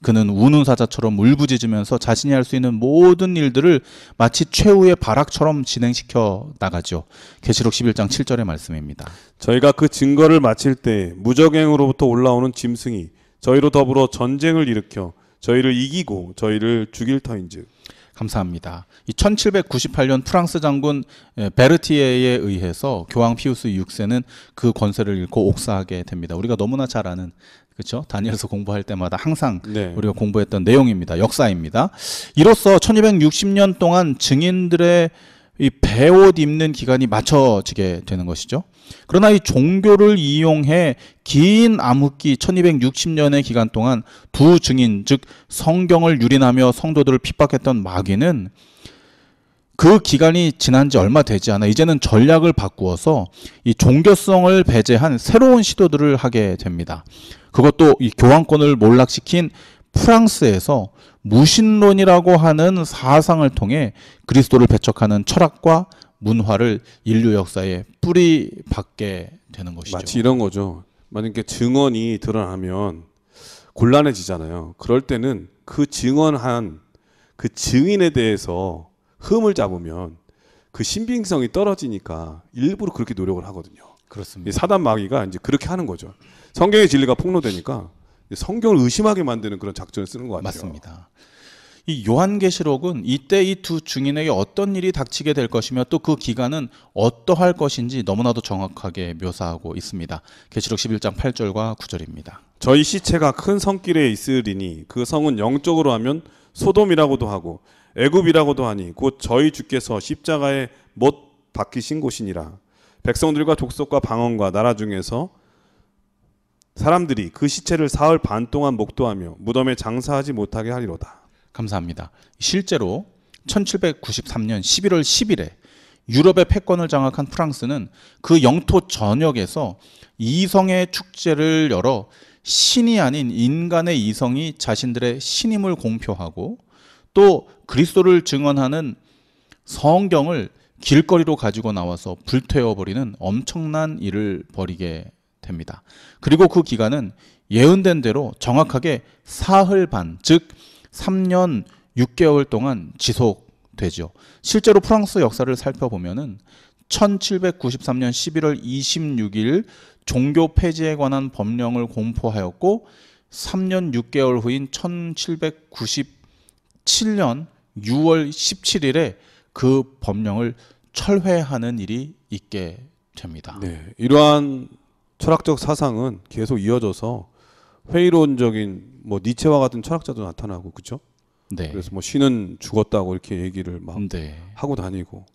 그는 우는 사자처럼 울부짖으면서 자신이 할 수 있는 모든 일들을 마치 최후의 발악처럼 진행시켜 나가죠. 계시록 11장 7절의 말씀입니다. 저희가 그 증거를 마칠 때 무적행으로부터 올라오는 짐승이 저희로 더불어 전쟁을 일으켜 저희를 이기고 저희를 죽일 터인즉. 감사합니다. 이 1798년 프랑스 장군 베르티에에 의해서 교황 피우스 6세는 그 권세를 잃고 옥사하게 됩니다. 우리가 너무나 잘 아는, 그렇죠? 다니엘서 공부할 때마다 항상 우리가 공부했던 내용입니다. 역사입니다. 이로써 1260년 동안 증인들의 이 배옷 입는 기간이 맞춰지게 되는 것이죠. 그러나 이 종교를 이용해 긴 암흑기 1260년의 기간 동안 두 증인, 즉 성경을 유린하며 성도들을 핍박했던 마귀는 그 기간이 지난 지 얼마 되지 않아 이제는 전략을 바꾸어서 이 종교성을 배제한 새로운 시도들을 하게 됩니다. 그것도 이 교황권을 몰락시킨 프랑스에서 무신론이라고 하는 사상을 통해 그리스도를 배척하는 철학과 문화를 인류 역사에 뿌리박게 되는 것이죠. 마치 이런 거죠. 만약에 증언이 드러나면 곤란해지잖아요. 그럴 때는 그 증언한 그 증인에 대해서 흠을 잡으면 그 신빙성이 떨어지니까 일부러 그렇게 노력을 하거든요. 그렇습니다. 사단 마귀가 이제 그렇게 하는 거죠. 성경의 진리가 폭로되니까 성경을 의심하게 만드는 그런 작전을 쓰는 것 같아요. 맞습니다. 이 요한계시록은 이때 이 두 증인에게 어떤 일이 닥치게 될 것이며 또 그 기간은 어떠할 것인지 너무나도 정확하게 묘사하고 있습니다. 계시록 11장 8절과 9절입니다. 저희 시체가 큰 성길에 있으리니 그 성은 영적으로 하면 소돔이라고도 하고 애굽이라고도 하니 곧 저희 주께서 십자가에 못 박히신 곳이니라. 백성들과 족속과 방언과 나라 중에서 사람들이 그 시체를 사흘 반 동안 목도하며 무덤에 장사하지 못하게 하리로다. 감사합니다. 실제로 1793년 11월 10일에 유럽의 패권을 장악한 프랑스는 그 영토 전역에서 이성의 축제를 열어 신이 아닌 인간의 이성이 자신들의 신임을 공표하고 또 그리스도를 증언하는 성경을 길거리로 가지고 나와서 불태워버리는 엄청난 일을 벌이게 됩니다. 그리고 그 기간은 예언된 대로 정확하게 사흘 반, 즉 3년 6개월 동안 지속되죠. 실제로 프랑스 역사를 살펴보면은 1793년 11월 26일 종교 폐지에 관한 법령을 공포하였고 3년 6개월 후인 1797년 6월 17일에 그 법령을 철회하는 일이 있게 됩니다. 네, 이러한 철학적 사상은 계속 이어져서 회의론적인 뭐 니체와 같은 철학자도 나타나고 그렇죠? 네. 그래서 뭐 신은 죽었다고 이렇게 얘기를 막 네. 하고 다니고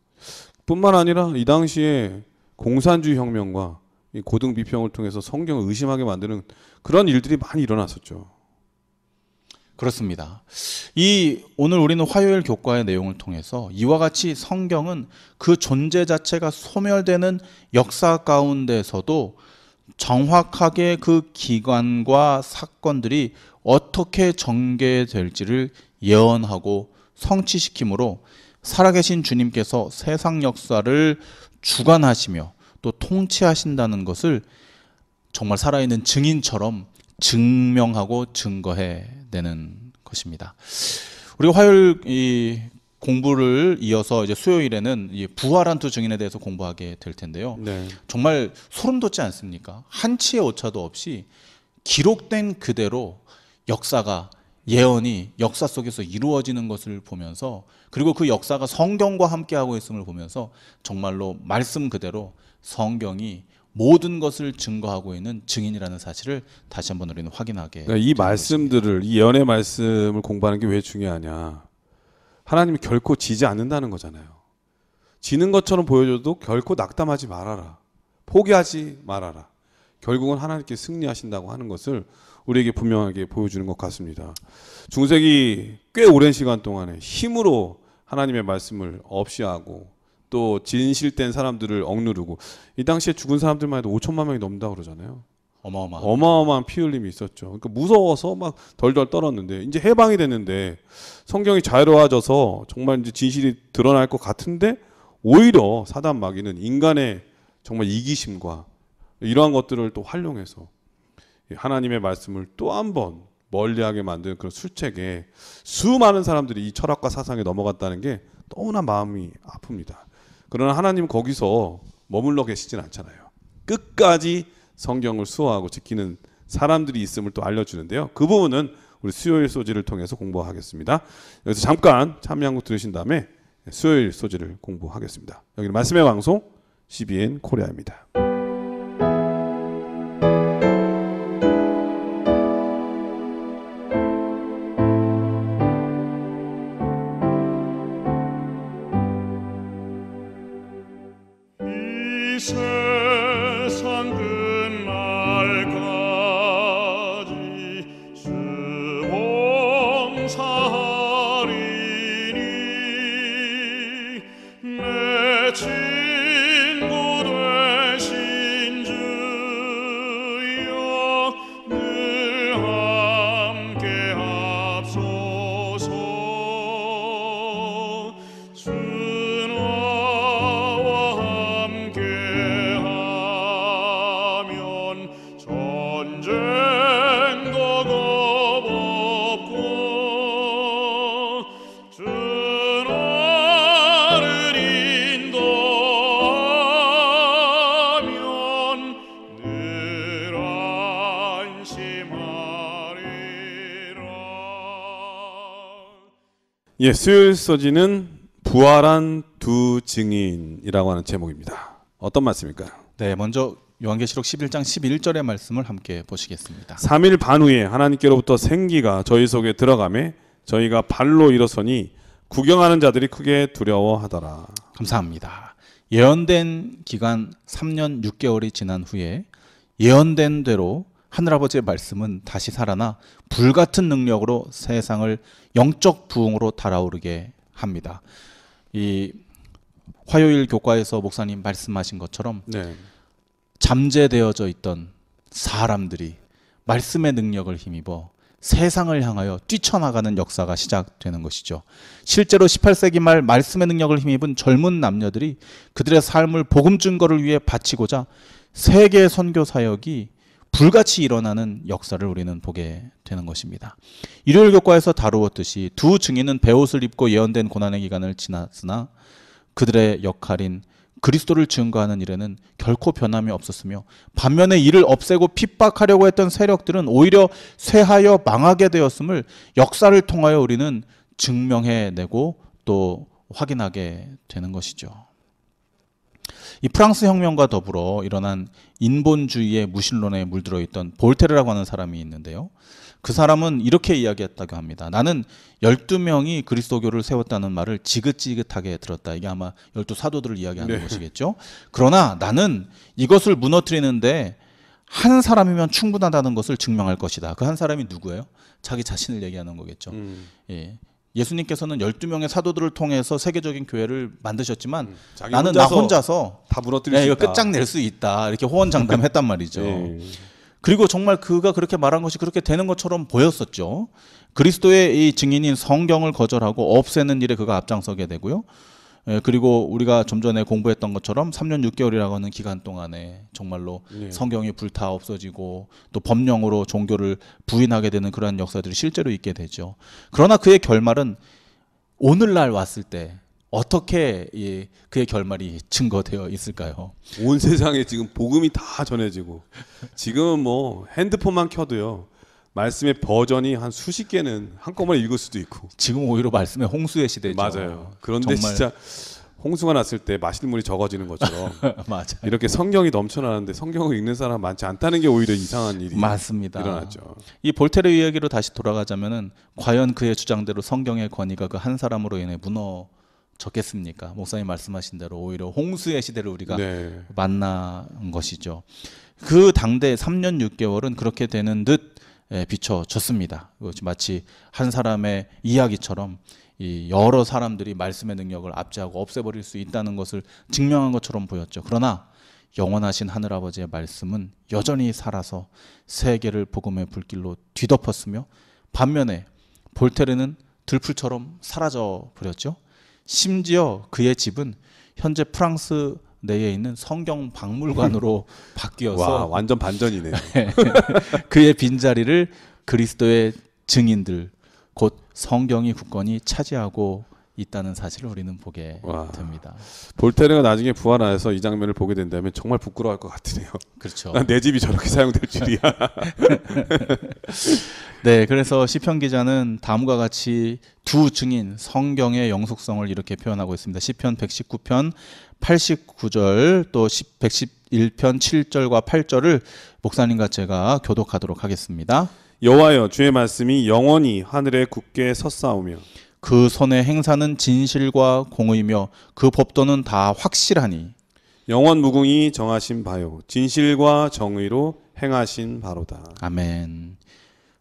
뿐만 아니라 이 당시에 공산주의 혁명과 이 고등 비평을 통해서 성경을 의심하게 만드는 그런 일들이 많이 일어났었죠. 그렇습니다. 오늘 우리는 화요일 교과의 내용을 통해서 이와 같이 성경은 그 존재 자체가 소멸되는 역사 가운데서도 정확하게 그 기관과 사건들이 어떻게 전개될지를 예언하고 성취시키므로 살아계신 주님께서 세상 역사를 주관하시며 또 통치하신다는 것을 정말 살아있는 증인처럼 증명하고 증거해내는 것입니다. 우리가 화요일 이 공부를 이어서 이제 수요일에는 이 부활한 두 증인에 대해서 공부하게 될 텐데요. 네. 정말 소름 돋지 않습니까? 한치의 오차도 없이 기록된 그대로 역사가 예언이 역사 속에서 이루어지는 것을 보면서 그리고 그 역사가 성경과 함께하고 있음을 보면서 정말로 말씀 그대로 성경이 모든 것을 증거하고 있는 증인이라는 사실을 다시 한번 우리는 확인하게 그러니까 이 말씀들을 이 예언의 말씀을 공부하는 게 왜 중요하냐? 하나님이 결코 지지 않는다는 거잖아요. 지는 것처럼 보여줘도 결코 낙담하지 말아라. 포기하지 말아라. 결국은 하나님께 승리하신다고 하는 것을 우리에게 분명하게 보여주는 것 같습니다. 중세기 꽤 오랜 시간 동안에 힘으로 하나님의 말씀을 없이하고 또 진실된 사람들을 억누르고 이 당시에 죽은 사람들만 해도 5천만 명이 넘는다고 그러잖아요. 어마어마한 피 흘림이 있었죠. 그러니까 무서워서 막 덜덜 떨었는데 이제 해방이 됐는데 성경이 자유로워져서 정말 이제 진실이 드러날 것 같은데 오히려 사단 마귀는 인간의 정말 이기심과 이러한 것들을 또 활용해서 하나님의 말씀을 또 한 번 멀리하게 만드는 그런 술책에 수많은 사람들이 이 철학과 사상에 넘어갔다는 게 너무나 마음이 아픕니다. 그러나 하나님은 거기서 머물러 계시진 않잖아요. 끝까지 성경을 수호하고 지키는 사람들이 있음을 또 알려주는데요. 그 부분은 우리 수요일 소지를 통해서 공부하겠습니다. 여기서 잠깐 찬미 한 곡 들으신 다음에 수요일 소지를 공부하겠습니다. 여기는 말씀의 방송 CBN 코리아입니다. 세상 끝날까지 수봉사하리니 내 친구 되신 주여 늘 함께 합소서 예, 수요일 소지는 부활한 두 증인이라고 하는 제목입니다. 어떤 말씀일까요? 네, 먼저 요한계시록 11장 11절의 말씀을 함께 보시겠습니다. 3일 반 후에 하나님께로부터 생기가 저희 속에 들어가매 저희가 발로 일어서니 구경하는 자들이 크게 두려워하더라. 감사합니다. 예언된 기간 3년 6개월이 지난 후에 예언된 대로 하늘아버지의 말씀은 다시 살아나 불같은 능력으로 세상을 영적 부흥으로 달아오르게 합니다. 이 화요일 교과에서 목사님 말씀하신 것처럼 네. 잠재되어져 있던 사람들이 말씀의 능력을 힘입어 세상을 향하여 뛰쳐나가는 역사가 시작되는 것이죠. 실제로 18세기 말 말씀의 능력을 힘입은 젊은 남녀들이 그들의 삶을 복음 증거를 위해 바치고자 세계 선교 사역이 불같이 일어나는 역사를 우리는 보게 되는 것입니다. 일요일 교과에서 다루었듯이 두 증인은 베옷을 입고 예언된 고난의 기간을 지났으나 그들의 역할인 그리스도를 증거하는 일에는 결코 변함이 없었으며 반면에 이를 없애고 핍박하려고 했던 세력들은 오히려 쇠하여 망하게 되었음을 역사를 통하여 우리는 증명해내고 또 확인하게 되는 것이죠. 이 프랑스 혁명과 더불어 일어난 인본주의의 무신론에 물들어 있던 볼테르라고 하는 사람이 있는데요. 그 사람은 이렇게 이야기했다고 합니다. 나는 12명이 그리스도교를 세웠다는 말을 지긋지긋하게 들었다. 이게 아마 12사도들을 이야기하는 것이겠죠. 그러나 나는 이것을 무너뜨리는데 한 사람이면 충분하다는 것을 증명할 것이다. 그 한 사람이 누구예요? 자기 자신을 얘기하는 거겠죠. 예. 예수님께서는 12명의 사도들을 통해서 세계적인 교회를 만드셨지만 나는 나 혼자서 다 무너뜨릴 수 이거 있다. 끝장낼 수 있다. 이렇게 호언장담했단 말이죠. 그리고 정말 그가 그렇게 말한 것이 그렇게 되는 것처럼 보였었죠. 그리스도의 이 증인인 성경을 거절하고 없애는 일에 그가 앞장서게 되고요. 그리고 우리가 좀 전에 공부했던 것처럼 3년 6개월이라고 하는 기간 동안에 정말로 성경이 불타 없어지고 또 법령으로 종교를 부인하게 되는 그러한 역사들이 실제로 있게 되죠. 그러나 그의 결말은 오늘날 왔을 때 어떻게 그의 결말이 증거되어 있을까요? 온 세상에 지금 복음이 다 전해지고 지금은 뭐 핸드폰만 켜도요. 말씀의 버전이 한 수십 개는 한꺼번에 읽을 수도 있고. 지금 오히려 말씀의 홍수의 시대죠. 맞아요. 그런데 정말 진짜 홍수가 났을 때 마실 물이 적어지는 것처럼 맞아요. 이렇게 성경이 넘쳐나는데 성경을 읽는 사람 많지 않다는 게 오히려 이상한 일이 맞습니다. 일어났죠. 이 볼테르 이야기로 다시 돌아가자면은 과연 그의 주장대로 성경의 권위가 그 한 사람으로 인해 무너졌겠습니까? 목사님 말씀하신 대로 오히려 홍수의 시대를 우리가 만난 것이죠. 그 당대 3년 6개월은 그렇게 되는 듯 비춰졌습니다. 마치 한 사람의 이야기처럼 이 여러 사람들이 말씀의 능력을 압제하고 없애버릴 수 있다는 것을 증명한 것처럼 보였죠. 그러나 영원하신 하늘아버지의 말씀은 여전히 살아서 세계를 복음의 불길로 뒤덮었으며 반면에 볼테르는 들풀처럼 사라져 버렸죠. 심지어 그의 집은 현재 프랑스 내에 있는 성경 박물관으로 바뀌어서 와, 완전 반전이네요. 그의 빈자리를 그리스도의 증인들 곧 성경이 굳건히 차지하고 있다는 사실을 우리는 보게 됩니다. 볼테르가 나중에 부활해서 이 장면을 보게 된다면 정말 부끄러워할 것 같으네요. 그렇죠. 난 내 집이 저렇게 사용될 줄이야. 네, 그래서 시편 기자는 다음과 같이 두 증인 성경의 영속성을 이렇게 표현하고 있습니다. 시편 119편 89절 또 111편 7절과 8절을 목사님과 제가 교독하도록 하겠습니다. 여호와여 주의 말씀이 영원히 하늘에 굳게 섰사오며 그 손의 행사는 진실과 공의며 그 법도는 다 확실하니 영원 무궁히 정하신 바요 진실과 정의로 행하신 바로다. 아멘.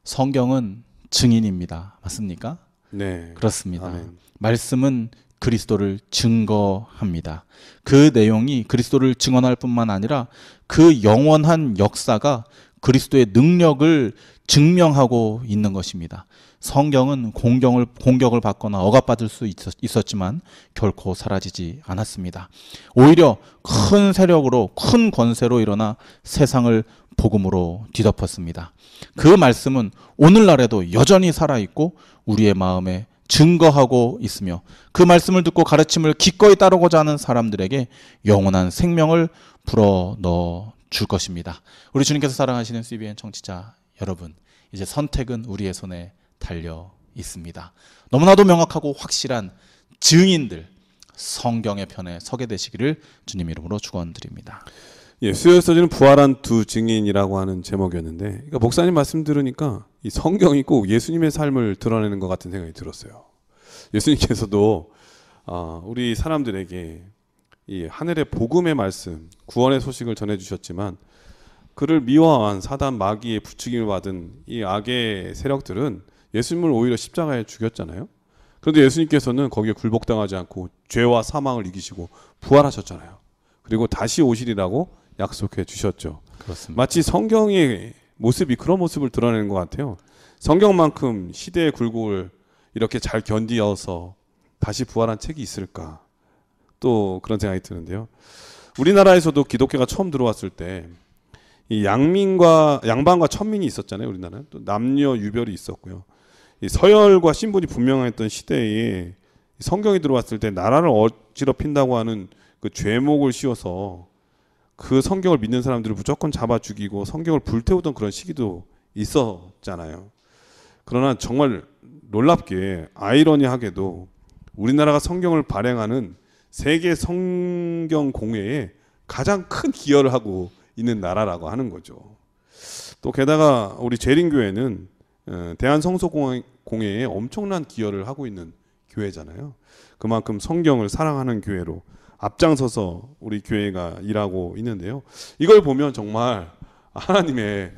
성경은 증인입니다. 맞습니까? 네. 그렇습니다. 아멘. 말씀은 그리스도를 증거합니다. 그 내용이 그리스도를 증언할 뿐만 아니라 그 영원한 역사가 그리스도의 능력을 증명하고 있는 것입니다. 성경은 공격을 받거나 억압받을 수 있었지만 결코 사라지지 않았습니다. 오히려 큰 세력으로 큰 권세로 일어나 세상을 복음으로 뒤덮었습니다. 그 말씀은 오늘날에도 여전히 살아있고 우리의 마음에 증거하고 있으며 그 말씀을 듣고 가르침을 기꺼이 따르고자 하는 사람들에게 영원한 생명을 불어넣어 줄 것입니다. 우리 주님께서 사랑하시는 CBN 청취자 여러분, 이제 선택은 우리의 손에 달려 있습니다. 너무나도 명확하고 확실한 증인들, 성경의 편에 서게 되시기를 주님 이름으로 축원드립니다. 예, 수요일 서지는 부활한 두 증인이라고 하는 제목이었는데, 그러니까 목사님 말씀 들으니까 이 성경이 꼭 예수님의 삶을 드러내는 것 같은 생각이 들었어요. 예수님께서도 우리 사람들에게 이 하늘의 복음의 말씀, 구원의 소식을 전해주셨지만, 그를 미워한 사단 마귀의 부추김을 받은 이 악의 세력들은 예수님을 오히려 십자가에 죽였잖아요. 그런데 예수님께서는 거기에 굴복당하지 않고 죄와 사망을 이기시고 부활하셨잖아요. 그리고 다시 오시리라고 약속해 주셨죠. 그렇습니다. 마치 성경의 모습이 그런 모습을 드러내는 것 같아요. 성경만큼 시대의 굴곡을 이렇게 잘 견디어서 다시 부활한 책이 있을까? 또 그런 생각이 드는데요. 우리나라에서도 기독교가 처음 들어왔을 때 이 양반과 천민이 있었잖아요. 우리나라는 또 남녀 유별이 있었고요. 이 서열과 신분이 분명했던 시대에 성경이 들어왔을 때 나라를 어지럽힌다고 하는 그 죄목을 씌워서 그 성경을 믿는 사람들을 무조건 잡아 죽이고 성경을 불태우던 그런 시기도 있었잖아요. 그러나 정말 놀랍게 아이러니하게도 우리나라가 성경을 발행하는 세계 성경 공회에 가장 큰 기여를 하고 있는 나라라고 하는 거죠. 또 게다가 우리 재림교회는 대한성소공회에 엄청난 기여를 하고 있는 교회잖아요. 그만큼 성경을 사랑하는 교회로 앞장서서 우리 교회가 일하고 있는데요. 이걸 보면 정말 하나님의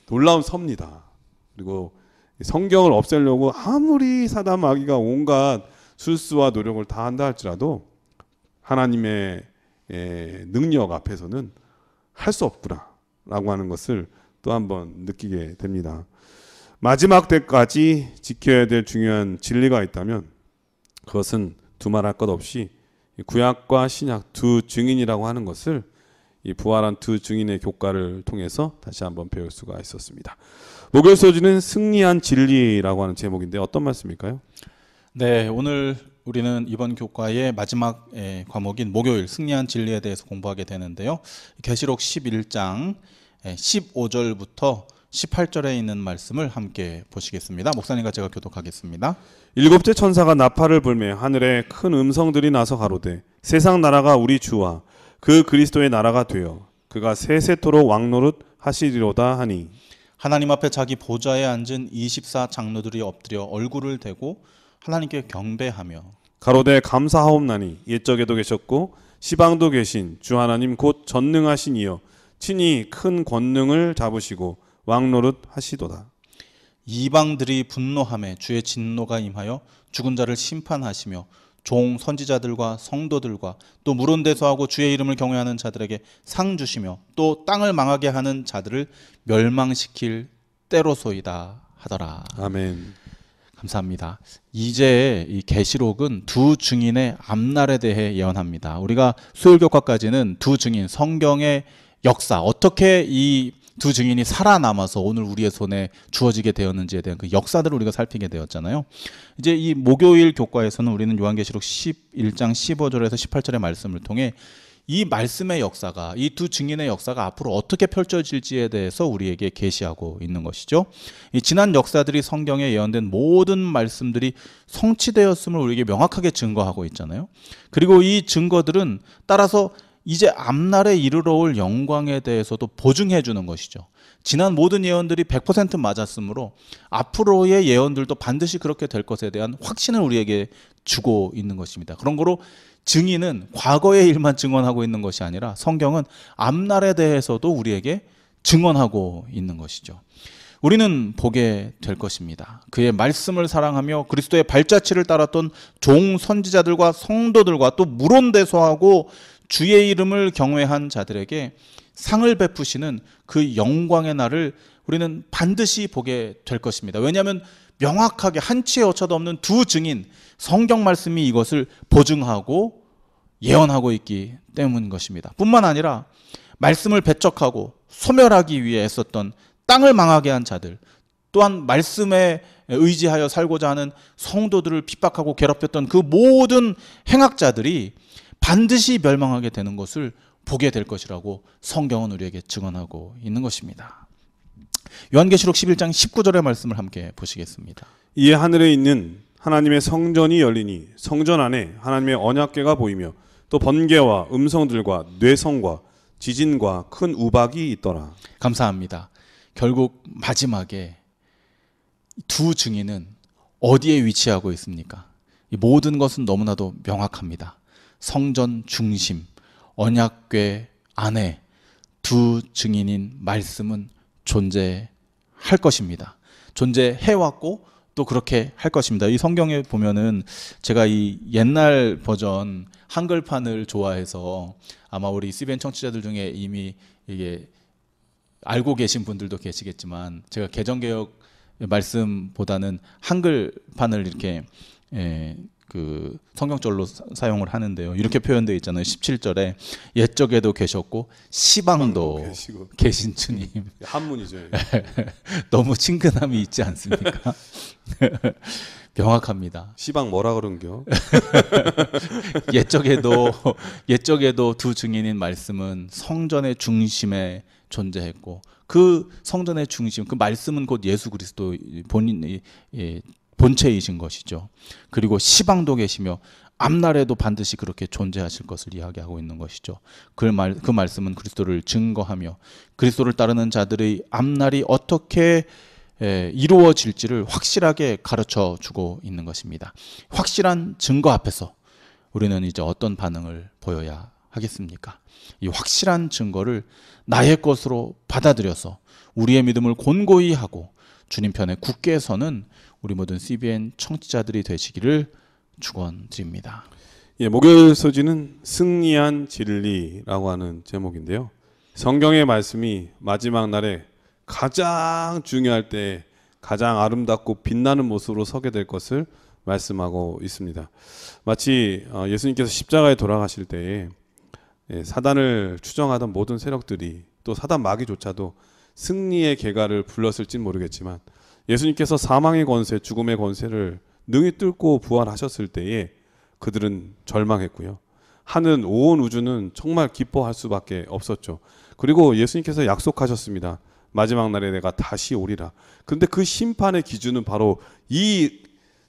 놀라운 섭니다. 그리고 성경을 없애려고 아무리 사단 마귀가 온갖 술수와 노력을 다 한다 할지라도 하나님의 능력 앞에서는 할 수 없구나 라고 하는 것을 또 한번 느끼게 됩니다. 마지막 때까지 지켜야 될 중요한 진리가 있다면 그것은 두말할 것 없이 구약과 신약 두 증인이라고 하는 것을 이 부활한 두 증인의 교과를 통해서 다시 한번 배울 수가 있었습니다. 목요일 소지는 승리한 진리라고 하는 제목인데 어떤 말씀일까요? 네, 오늘 우리는 이번 교과의 마지막 과목인 목요일 승리한 진리에 대해서 공부하게 되는데요. 계시록 11장 15절부터 18절에 있는 말씀을 함께 보시겠습니다. 목사님과 제가 교독하겠습니다. 일곱째 천사가 나팔을 불매 하늘에 큰 음성들이 나서 가로되 세상 나라가 우리 주와 그 그리스도의 나라가 되어 그가 세세토록 왕노릇 하시리로다 하니 하나님 앞에 자기 보좌에 앉은 24 장로들이 엎드려 얼굴을 대고 하나님께 경배하며 가로되 감사하옵나니 옛적에도 계셨고 시방도 계신 주 하나님 곧 전능하신 이여 친히 큰 권능을 잡으시고 왕노릇 하시도다. 이방들이 분노하며 주의 진노가 임하여 죽은 자를 심판하시며 종 선지자들과 성도들과 또 물온대소하고 주의 이름을 경외하는 자들에게 상 주시며 또 땅을 망하게 하는 자들을 멸망시킬 때로소이다 하더라. 아멘. 감사합니다. 이제 이 계시록은 두 증인의 앞날에 대해 예언합니다. 우리가 수요일교과까지는 두 증인, 성경의 역사, 어떻게 이 두 증인이 살아남아서 오늘 우리의 손에 주어지게 되었는지에 대한 그 역사들을 우리가 살피게 되었잖아요. 이제 이 목요일 교과에서는 우리는 요한계시록 11장 15절에서 18절의 말씀을 통해 이 말씀의 역사가, 이 두 증인의 역사가 앞으로 어떻게 펼쳐질지에 대해서 우리에게 계시하고 있는 것이죠. 이 지난 역사들이 성경에 예언된 모든 말씀들이 성취되었음을 우리에게 명확하게 증거하고 있잖아요. 그리고 이 증거들은 따라서 이제 앞날에 이르러 올 영광에 대해서도 보증해 주는 것이죠. 지난 모든 예언들이 100% 맞았으므로 앞으로의 예언들도 반드시 그렇게 될 것에 대한 확신을 우리에게 주고 있는 것입니다. 그런 거로 증인은 과거의 일만 증언하고 있는 것이 아니라 성경은 앞날에 대해서도 우리에게 증언하고 있는 것이죠. 우리는 보게 될 것입니다. 그의 말씀을 사랑하며 그리스도의 발자취를 따랐던 종 선지자들과 성도들과 또 물온대소하고 주의 이름을 경외한 자들에게 상을 베푸시는 그 영광의 날을 우리는 반드시 보게 될 것입니다. 왜냐하면 명확하게 한치의 오차도 없는 두 증인, 성경 말씀이 이것을 보증하고 예언하고 있기 때문인 것입니다. 뿐만 아니라 말씀을 배척하고 소멸하기 위해 애썼던 땅을 망하게 한 자들, 또한 말씀에 의지하여 살고자 하는 성도들을 핍박하고 괴롭혔던 그 모든 행악자들이 반드시 멸망하게 되는 것을 보게 될 것이라고 성경은 우리에게 증언하고 있는 것입니다. 요한계시록 11장 19절의 말씀을 함께 보시겠습니다. 이에 하늘에 있는 하나님의 성전이 열리니 성전 안에 하나님의 언약궤가 보이며 또 번개와 음성들과 뇌성과 지진과 큰 우박이 있더라. 감사합니다. 결국 마지막에 두 증인은 어디에 위치하고 있습니까? 이 모든 것은 너무나도 명확합니다. 성전 중심, 언약궤 안에 두 증인인 말씀은 존재할 것입니다. 존재해왔고 또 그렇게 할 것입니다. 이 성경에 보면은 제가 이 옛날 버전 한글판을 좋아해서 아마 우리 CBN 청취자들 중에 이미 이게 알고 계신 분들도 계시겠지만 제가 개정개혁 말씀보다는 한글판을 이렇게 그 성경절로 사용을 하는데요. 이렇게 표현되어 있잖아요. 17절에 옛적에도 계셨고 시방도 계시고. 계신 주님. 한문이죠. 너무 친근함이 있지 않습니까? 명확합니다. 시방 뭐라 그런겨? 옛적에도 두 증인인 말씀은 성전의 중심에 존재했고 그 성전의 중심, 그 말씀은 곧 예수 그리스도 본인의 본체이신 것이죠. 그리고 시방도 계시며 앞날에도 반드시 그렇게 존재하실 것을 이야기하고 있는 것이죠. 그 말씀은 그리스도를 증거하며 그리스도를 따르는 자들의 앞날이 어떻게 이루어질지를 확실하게 가르쳐 주고 있는 것입니다. 확실한 증거 앞에서 우리는 이제 어떤 반응을 보여야 하겠습니까? 이 확실한 증거를 나의 것으로 받아들여서 우리의 믿음을 곤고히 하고 주님 편에 굳게 서는 우리 모든 CBN 청취자들이 되시기를 축원드립니다. 예, 목요일 서지는 승리한 진리라고 하는 제목인데요. 성경의 말씀이 마지막 날에 가장 중요할 때 가장 아름답고 빛나는 모습으로 서게 될 것을 말씀하고 있습니다. 마치 예수님께서 십자가에 돌아가실 때에 사단을 추정하던 모든 세력들이 또 사단 마귀조차도 승리의 계가를 불렀을진 모르겠지만 예수님께서 사망의 권세, 죽음의 권세를 능히 뚫고 부활하셨을 때에 그들은 절망했고요. 하늘 온 우주는 정말 기뻐할 수밖에 없었죠. 그리고 예수님께서 약속하셨습니다. 마지막 날에 내가 다시 오리라. 그런데 그 심판의 기준은 바로 이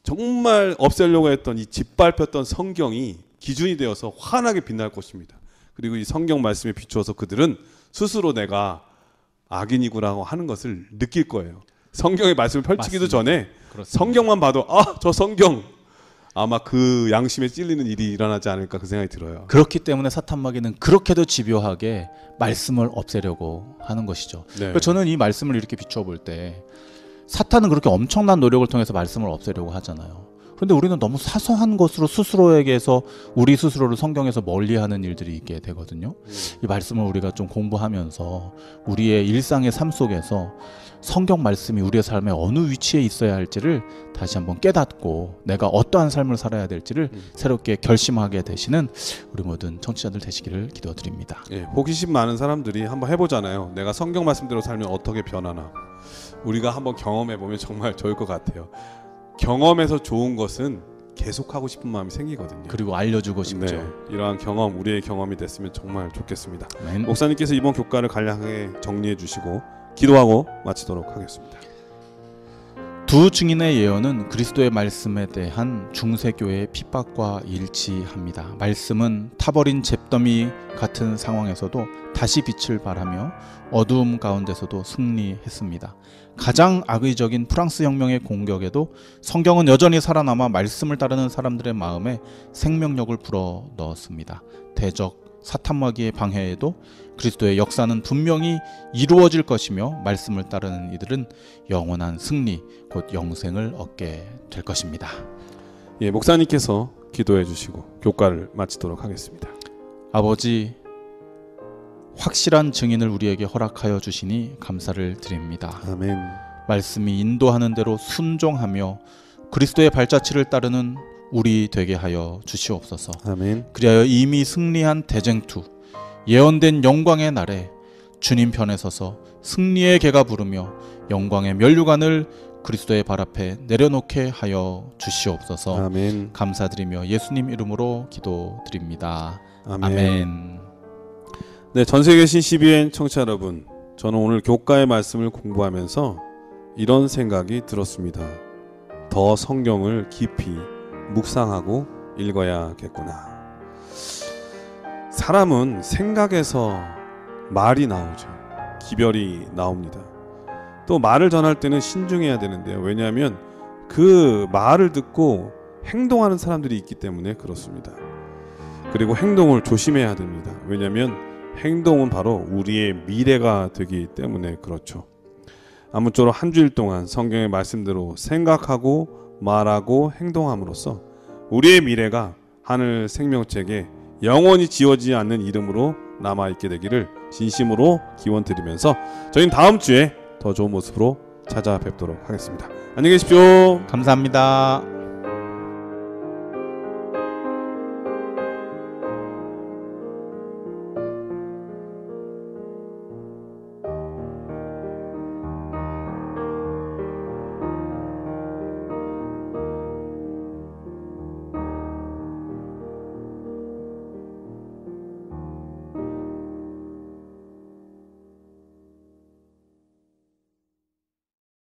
정말 없애려고 했던 이 짓밟혔던 성경이 기준이 되어서 환하게 빛날 것입니다. 그리고 이 성경 말씀에 비추어서 그들은 스스로 내가 악인이구라고 하는 것을 느낄 거예요. 성경의 말씀을 펼치기도 맞습니다. 전에 그렇습니다. 성경만 봐도 저 성경 아마 그 양심에 찔리는 일이 일어나지 않을까 그 생각이 들어요. 그렇기 때문에 사탄 마귀는 그렇게도 집요하게 말씀을 없애려고 하는 것이죠. 네. 그러니까 저는 이 말씀을 이렇게 비추어 볼 때 사탄은 그렇게 엄청난 노력을 통해서 말씀을 없애려고 하잖아요. 그런데 우리는 너무 사소한 것으로 스스로에게서 우리 스스로를 성경에서 멀리하는 일들이 있게 되거든요. 이 말씀을 우리가 좀 공부하면서 우리의 일상의 삶 속에서 성경 말씀이 우리의 삶에 어느 위치에 있어야 할지를 다시 한번 깨닫고 내가 어떠한 삶을 살아야 될지를 새롭게 결심하게 되시는 우리 모든 청취자들 되시기를 기도드립니다. 예, 호기심 많은 사람들이 한번 해보잖아요. 내가 성경 말씀대로 살면 어떻게 변하나. 우리가 한번 경험해보면 정말 좋을 것 같아요. 경험에서 좋은 것은 계속하고 싶은 마음이 생기거든요. 그리고 알려주고 싶죠. 네, 이러한 경험, 우리의 경험이 됐으면 정말 좋겠습니다. 아멘. 목사님께서 이번 교과를 간략하게 정리해 주시고 기도하고 마치도록 하겠습니다. 두 증인의 예언은 그리스도의 말씀에 대한 중세교회의 핍박과 일치합니다. 말씀은 타버린 잿더미 같은 상황에서도 다시 빛을 발하며 어두움 가운데서도 승리했습니다. 가장 악의적인 프랑스 혁명의 공격에도 성경은 여전히 살아남아 말씀을 따르는 사람들의 마음에 생명력을 불어넣었습니다. 대적 사탄 마귀의 방해에도 그리스도의 역사는 분명히 이루어질 것이며 말씀을 따르는 이들은 영원한 승리, 곧 영생을 얻게 될 것입니다. 예, 목사님께서 기도해 주시고 교과를 마치도록 하겠습니다. 아버지, 확실한 증인을 우리에게 허락하여 주시니 감사를 드립니다. 아멘. 말씀이 인도하는 대로 순종하며 그리스도의 발자취를 따르는 우리 되게 하여 주시옵소서. 아멘. 그리하여 이미 승리한 대쟁투, 예언된 영광의 날에 주님 편에 서서 승리의 개가 부르며 영광의 면류관을 그리스도의 발 앞에 내려놓게 하여 주시옵소서. 아멘. 감사드리며 예수님 이름으로 기도드립니다. 아멘. 아멘. 네, 전세계 계신 CBN 청취자 여러분, 저는 오늘 교과의 말씀을 공부하면서 이런 생각이 들었습니다. 더 성경을 깊이 묵상하고 읽어야겠구나. 사람은 생각에서 말이 나오죠. 기별이 나옵니다. 또 말을 전할 때는 신중해야 되는데요. 왜냐하면 그 말을 듣고 행동하는 사람들이 있기 때문에 그렇습니다. 그리고 행동을 조심해야 됩니다. 왜냐하면 행동은 바로 우리의 미래가 되기 때문에 그렇죠. 아무쪼록 한 주일 동안 성경의 말씀대로 생각하고 말하고 행동함으로써 우리의 미래가 하늘 생명책에 영원히 지워지지 않는 이름으로 남아있게 되기를 진심으로 기원드리면서 저희는 다음 주에 더 좋은 모습으로 찾아뵙도록 하겠습니다. 안녕히 계십시오. 감사합니다.